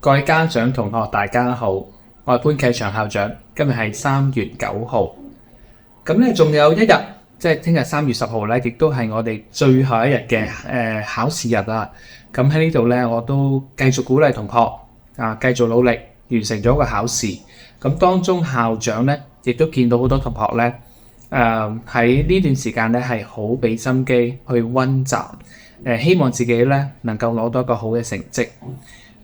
各位家長同學大家好，我係潘啟祥校長。今日係3月9號，咁咧仲有一日，即係聽日3月10號咧，亦都係我哋最後一日嘅考試日啦。咁喺呢度咧，我都繼續鼓勵同學繼續努力完成咗個考試。咁當中校長咧，亦都見到好多同學咧，喺呢段時間咧係好俾心機去溫習，希望自己咧能夠攞到一個好嘅成績。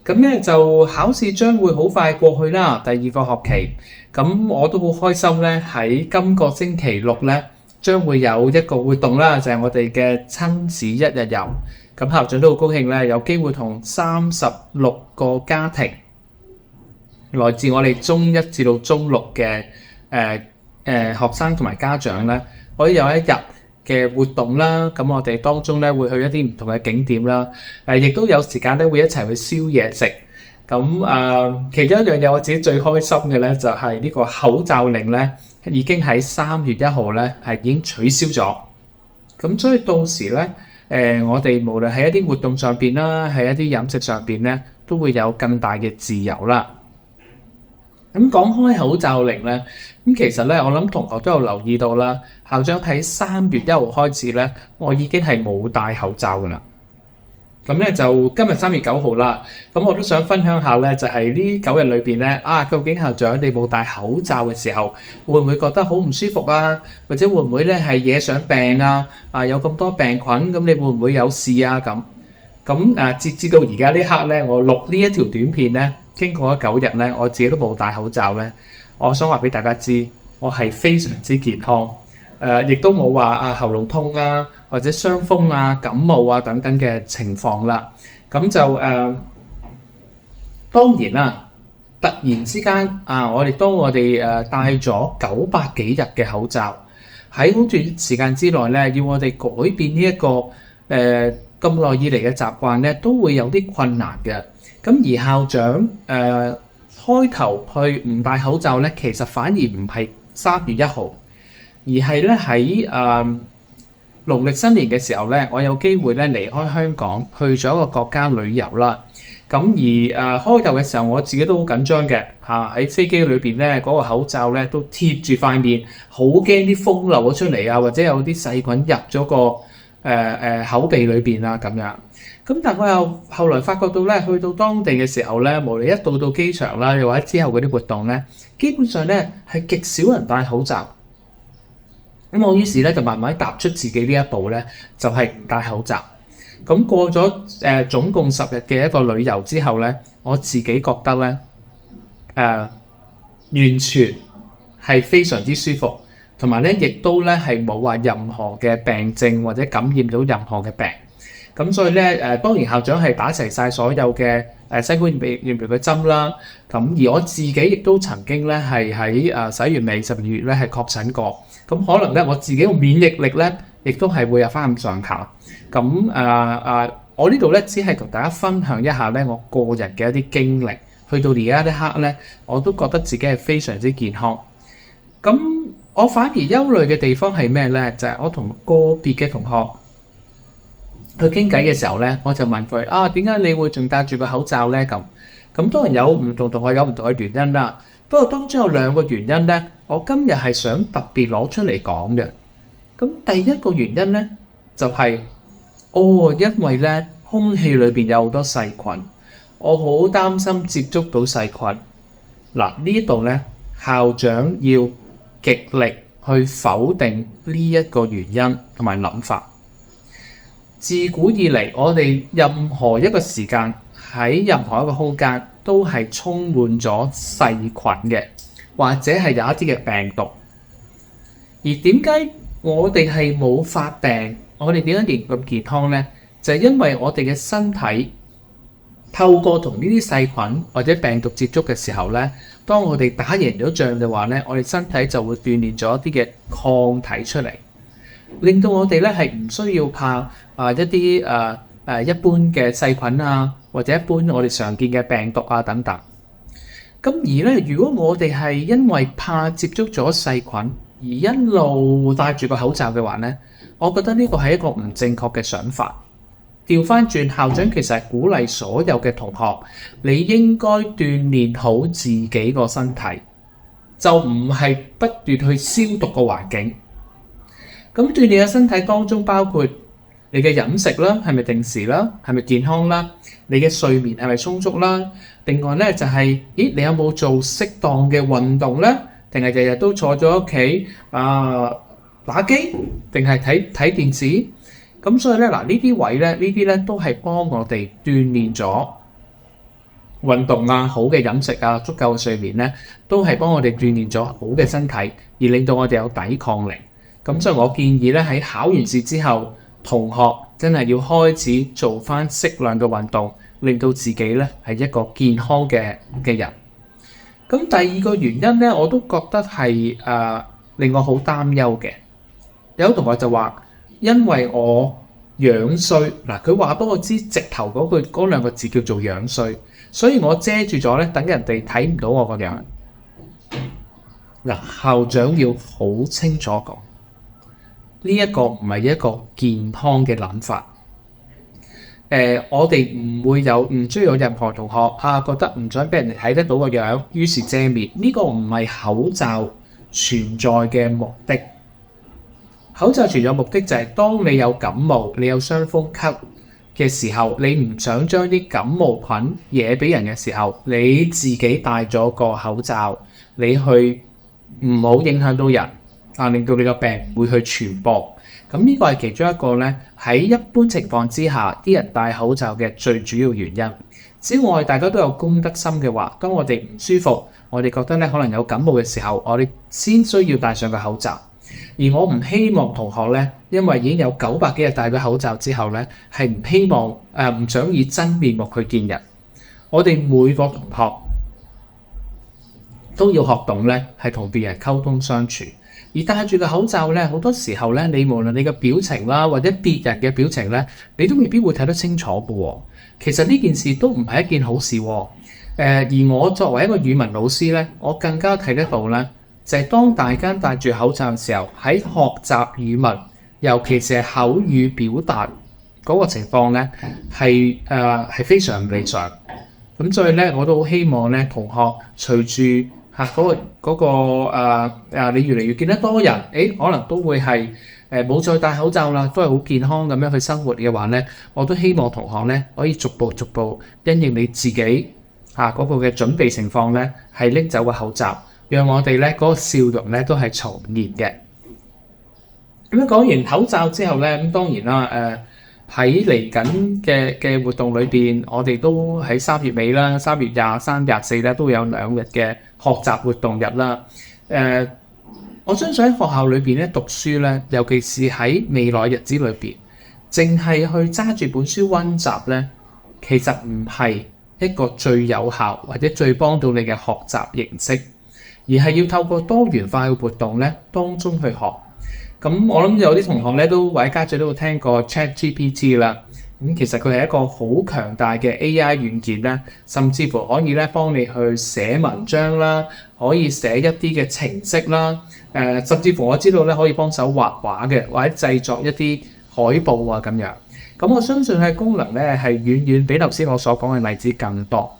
咁咧就考試將會好快過去啦，第二個學期。咁我都好開心咧，喺今個星期六咧將會有一個活動啦，就係我哋嘅親子一日遊。咁校長都好高興咧，有機會同36個家庭，來自我哋中一至到中六嘅學生同埋家長咧，可以有一日嘅活動啦。咁我哋當中咧會去一啲唔同嘅景點啦，亦都有時間咧會一齊去燒嘢食。咁其中一樣嘢我自己最開心嘅咧，就係呢個口罩令咧已經喺3月1號咧係已經取消咗。咁所以到時咧我哋無論喺一啲活動上邊啦，喺一啲飲食上邊咧，都會有更大嘅自由啦。咁講開口罩令咧，咁其實咧，我諗同學都有留意到啦。校長喺3月1號開始咧，我已經係冇戴口罩噶啦。咁咧就今日3月9號啦。咁我都想分享下咧，就係呢9日裏邊咧，究竟校長你冇戴口罩嘅時候，會唔會覺得好唔舒服啊？或者會唔會咧係惹上病啊？有咁多病菌，咁你會唔會有事啊？咁截至到而家呢刻咧，我錄呢一條短片咧。經過咗9日咧，我自己都冇戴口罩咧。我想話俾大家知，我係非常之健康，亦都冇話喉嚨痛啊，或者傷風啊、感冒啊等等嘅情況啦。咁就當然啦，突然之間當我哋戴咗900幾日嘅口罩，喺好短時間之內咧，要我哋改變呢一個咁耐以嚟嘅習慣咧，都會有啲困難嘅。咁而校長開頭去唔戴口罩咧，其實反而唔係3月1號，而係咧喺農曆新年嘅時候咧，我有機會咧離開香港去咗一個國家旅遊啦。咁而開頭嘅時候，我自己都好緊張嘅喺飛機裏邊咧，嗰個口罩咧都貼住塊面，好驚啲風流咗出嚟啊，或者有啲細菌入咗個口鼻裏邊啊咁樣。咁但係我又後來發覺到咧，去到當地嘅時候咧，無論一到機場啦，又或者之後嗰啲活動咧，基本上咧係極少人戴口罩。咁我於是咧就慢慢踏出自己呢一步咧，就係唔戴口罩。咁過咗總共10日嘅一個旅遊之後咧，我自己覺得咧完全係非常之舒服，同埋咧亦都咧係冇話任何嘅病症或者感染到任何嘅病。咁所以咧當然校長係打齊晒所有嘅新冠疫苗嘅針啦。咁而我自己亦都曾經咧係喺11月尾12月咧係確診過。咁可能咧我自己嘅免疫力咧亦都係會有翻咁上下。咁我呢度咧只係同大家分享一下咧我個人嘅一啲經歷。去到而家呢刻咧，我都覺得自己係非常之健康。咁我反而憂慮嘅地方係咩咧？就係我同個別嘅同學去傾偈嘅時候咧，我就問佢點解你會仲戴住個口罩咧？咁當然有唔同同學有唔同嘅原因啦。不過當中有2個原因咧，我今日係想特別攞出嚟講嘅。咁第一個原因咧就係因為咧空氣裏邊有好多細菌，我好擔心接觸到細菌。嗱，呢度咧校長要極力去否定呢一個原因同埋諗法。自古以嚟，我哋任何一個時間喺任何一個空間都係充滿咗細菌嘅，或者係有一啲嘅病毒。而點解我哋係冇發病，我哋點解仍然咁健康呢？就係因為我哋嘅身體透過同呢啲細菌或者病毒接觸嘅時候呢，當我哋打贏咗仗嘅話呢，我哋身體就會鍛鍊咗一啲嘅抗體出嚟，令到我哋咧係唔需要怕一啲一般嘅細菌啊，或者一般我哋常見嘅病毒啊等等。咁而咧，如果我哋係因為怕接觸咗細菌而一路戴住個口罩嘅話咧，我覺得呢個係一個唔正確嘅想法。調翻轉，校長其實係鼓勵所有嘅同學，你應該鍛鍊好自己個身體，就唔係不斷去消毒個環境。咁鍛鍊嘅身體當中包括你嘅飲食啦，係咪定時啦，係咪健康啦，你嘅睡眠係咪充足啦？另外咧就係，你有冇做適當嘅運動咧？定係日日都坐咗屋企打機，定係睇電視？咁所以咧嗱，呢啲位咧，呢啲咧都係幫我哋鍛鍊咗運動啊，好嘅飲食啊，足夠嘅睡眠咧，都係幫我哋鍛鍊咗好嘅身體，而令到我哋有抵抗力。咁所以我建議咧喺考完試之後，同學真係要開始做翻適量嘅運動，令到自己咧係一個健康嘅人。咁第二個原因咧，我都覺得係令我好擔憂嘅。有同學就話，因為我樣衰嗱，佢話俾我知直頭嗰兩個字叫做樣衰，所以我遮住咗咧，等人哋睇唔到我個樣。嗱，校長要好清楚講，呢一個唔係一個健康嘅諗法。我哋唔需要有任何同學覺得唔想俾人哋睇得到個樣，於是遮面。呢個唔係口罩存在嘅目的。口罩存在目的就係當你有感冒、你有傷風咳嘅時候，你唔想將啲感冒菌惹俾人嘅時候，你自己戴咗個口罩，你去唔好影響到人令到你個病唔會去傳播。咁呢個係其中一個咧，喺一般情況之下，啲人戴口罩嘅最主要原因。只要我哋大家都有公德心嘅話，當我哋唔舒服，我哋覺得咧可能有感冒嘅時候，我哋先需要戴上個口罩。而我唔希望同學咧，因為已經有900幾日戴咗口罩之後咧，係唔希望唔想以真面目去見人。我哋每個同學都要學懂咧，係同別人溝通相處。而戴住個口罩咧，好多時候咧，你無論你嘅表情啦，或者別人嘅表情咧，你都未必會睇得清楚嘅喎。其實呢件事都唔係一件好事喎。而我作為一個語文老師咧，我更加睇得到咧，就係當大家戴住口罩嘅時候，喺學習語文，尤其是係口語表達嗰個情況咧，係非常唔理想。咁所以咧，我都好希望咧，同學隨住你越嚟越見得多人，可能都會係冇再戴口罩啦，都係好健康咁樣去生活嘅話咧，我都希望同學咧可以逐步因應你自己嗰個嘅準備情況咧，係拎走個口罩，讓我哋咧嗰個笑容咧都係重現嘅。咁樣講完口罩之後咧，咁當然啦，喺嚟緊嘅活動裏邊，我哋都喺3月尾啦，3月23、24咧都有2日嘅學習活動日啦。我相信喺學校裏邊咧讀書咧，尤其是喺未來日子裏邊，淨係去揸住本書溫習咧，其實唔係一個最有效或者最幫到你嘅學習形式，而係要透過多元化嘅活動咧當中去學。咁我諗有啲同學咧都或者家長都會聽過 ChatGPT 啦。咁其實佢係一個好強大嘅 AI 軟件啦，甚至乎可以咧幫你去寫文章啦，可以寫一啲嘅程式啦，甚至乎我知道咧可以幫手畫畫嘅，或者製作一啲海報啊咁樣。咁我相信嘅功能咧係遠遠比頭先我所講嘅例子更多。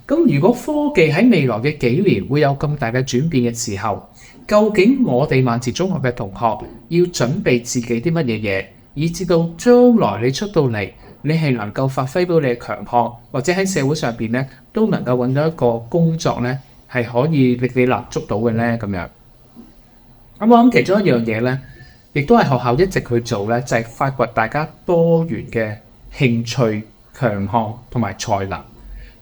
咁如果科技喺未來嘅幾年會有咁大嘅轉變嘅時候，究竟我哋萬慈中學嘅同學要準備自己啲乜嘢嘢，以至到將來你出到嚟，你係能夠發揮到你嘅強項，或者喺社會上邊咧都能夠揾到一個工作咧係可以歷你立足到嘅咧咁樣。咁我諗其中一樣嘢咧，亦都係學校一直去做咧，就係發掘大家多元嘅興趣、強項同埋才能。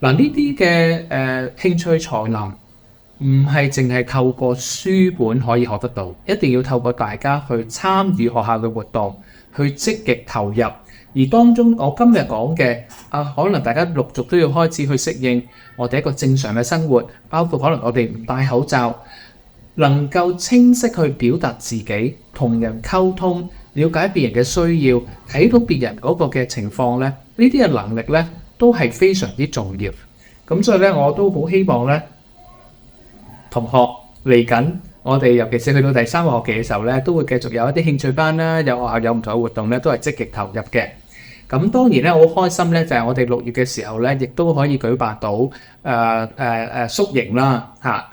嗱，呢啲嘅興趣才能唔係淨係透過書本可以學得到，一定要透過大家去參與學校嘅活動，去積極投入。而當中我今日講嘅可能大家陸續都要開始去適應我哋一個正常嘅生活，包括可能我哋唔戴口罩，能夠清晰去表達自己，同人溝通，了解別人嘅需要，睇到別人嗰個嘅情況咧，呢啲嘅能力咧都係非常之重要。咁所以咧，我都好希望咧，同學嚟緊，我哋尤其是去到第3個學期嘅時候咧，都會繼續有一啲興趣班啦，有學校有唔同嘅活動咧，都係積極投入嘅。咁當然咧，我好開心咧，就係我哋6月嘅時候咧，亦都可以舉辦到宿營啦嚇。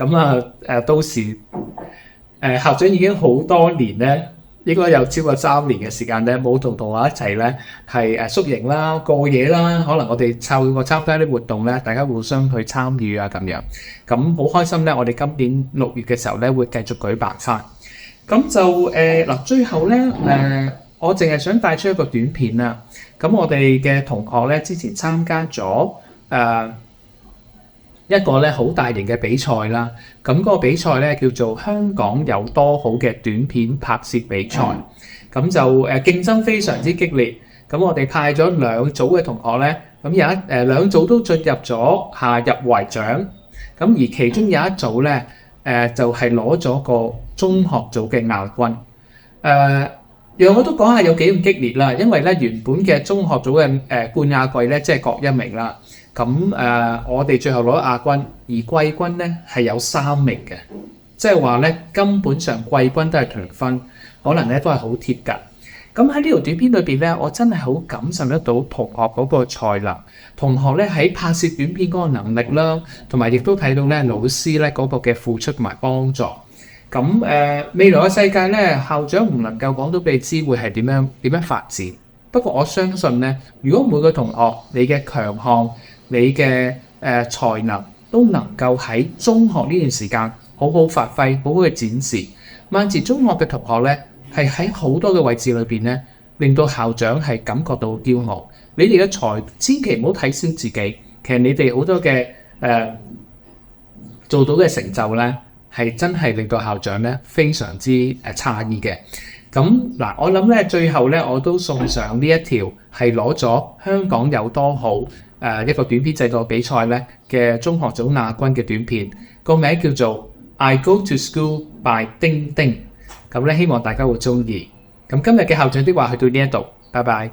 到時校長已經好多年咧，應該有超過3年嘅時間咧，冇同我一齊咧係宿營啦、過夜啦，可能我哋參加啲活動咧，大家互相去參與啊咁樣。咁好開心咧，我哋今年6月嘅時候咧會繼續舉辦翻。咁就最後咧我淨係想帶出一個短片啦。咁我哋嘅同學咧之前參加咗一個咧好大型嘅比賽啦。咁嗰個比賽咧叫做香港有多好嘅短片拍攝比賽。咁就競爭非常之激烈。咁我哋派咗2組嘅同學咧，咁有2組都進入咗下入圍獎。咁而其中有一組咧就係攞咗個中學組嘅亞軍。讓我都講下有幾咁激烈啦，因為咧原本嘅中學組嘅冠亞季咧，即係各1名啦。咁我哋最後攞亞軍，而季軍咧係有3名嘅，即係話咧根本上季軍都係同分，可能咧都係好貼近。咁喺呢條短片裏邊咧，我真係好感受得到同學嗰個才能，同學咧喺拍攝短片嗰個能力啦，同埋亦都睇到咧老師咧嗰個嘅付出同埋幫助。咁未來嘅世界咧，校長唔能夠講到俾你知會係點樣發展。不過我相信咧，如果每個同學你嘅強項、你嘅才能都能夠喺中學呢段時間好好發揮、好好嘅展示，萬字中學嘅同學咧係喺好多嘅位置裏邊咧，令到校長係感覺到驕傲。你哋嘅才千祈唔好睇小自己，其實你哋好多嘅做到嘅成就咧，係真係令到校長咧非常之詫異嘅。咁嗱，我諗咧最後咧我都送上呢一條係攞咗香港有多好一個短片製作比賽咧嘅中學組亞軍嘅短片，個名叫做 I Go to School by 丁丁。咁咧希望大家會中意。咁今日嘅校長的話去到呢一度，拜拜。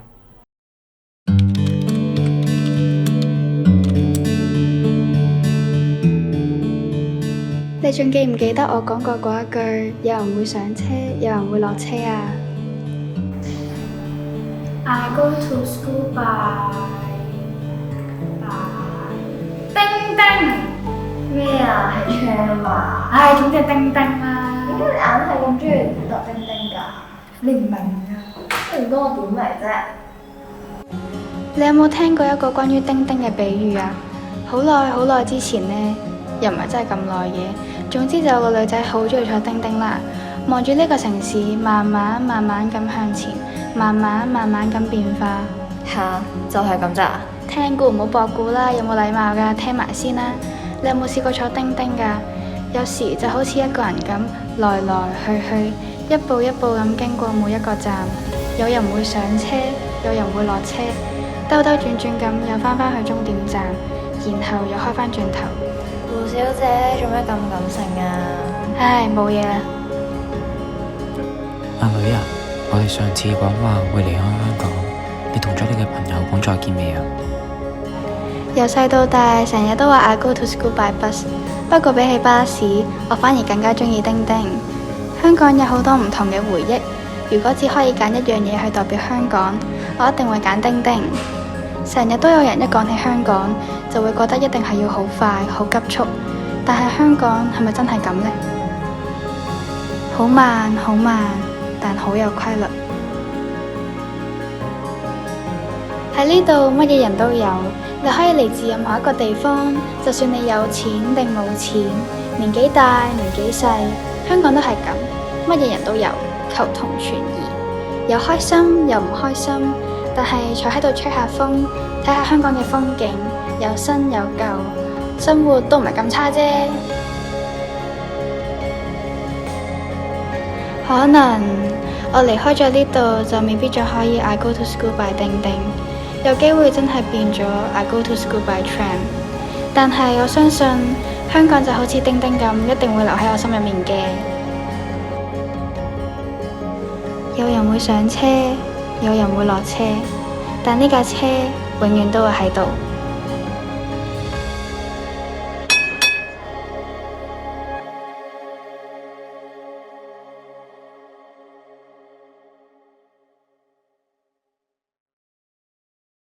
你仲記唔記得我講過嗰一句有人會上車，有人會落車啊？ I go to school by 丁丁咩啊？係唱嘛？唉，總之係丁丁啦。點解你硬係咁中意讀丁丁㗎？你唔明啊？你唔講我點明啫？你有冇聽過一個關於丁丁嘅比喻啊？好耐好耐之前呢，又唔係真係咁耐嘅。總之就有個女仔好中意坐丁丁啦，望住呢個城市慢慢慢慢咁向前，慢慢慢慢咁變化。吓，就係咁咋？聽故唔好博故啦，有冇禮貌㗎？聽埋先啦。你有冇試過坐丁丁㗎？有時就好似一個人咁來來去去，一步一步咁經過每一個站，有人會上車，有人會落車，兜兜轉轉咁又返返去終點站，然後又開返轉頭。胡小姐做咩咁感性啊？唉，冇嘢啦。阿女啊，我哋上次講話會離開香港，你同咗你嘅朋友講再見未啊？由細到大，成日都話 I go to school by bus， 不過比起巴士，我反而更加鍾意丁丁。香港有好多唔同嘅回憶，如果只可以揀一樣嘢去代表香港，我一定會揀丁丁。成日都有人一講起香港，就會覺得一定係要好快、好急速，但係香港係咪真係咁呢？好慢、好慢，但好有規律。喺呢度乜嘢人都有，你可以嚟自任何一個地方，就算你有錢定冇錢，年紀大、年紀細，香港都係咁，乜嘢人都有，求同存異，有開心又唔開心。但係坐喺度吹下風，睇下香港嘅風景，有新有舊，生活都唔係咁差啫。可能我離開咗呢度，就未必再可以 I go to school by 丁丁，有機會真係變咗 I go to school by tram。但係我相信香港就好似丁丁咁，一定會留喺我心入面嘅。有人會上車，有人會落車，但呢架車永遠都會喺度。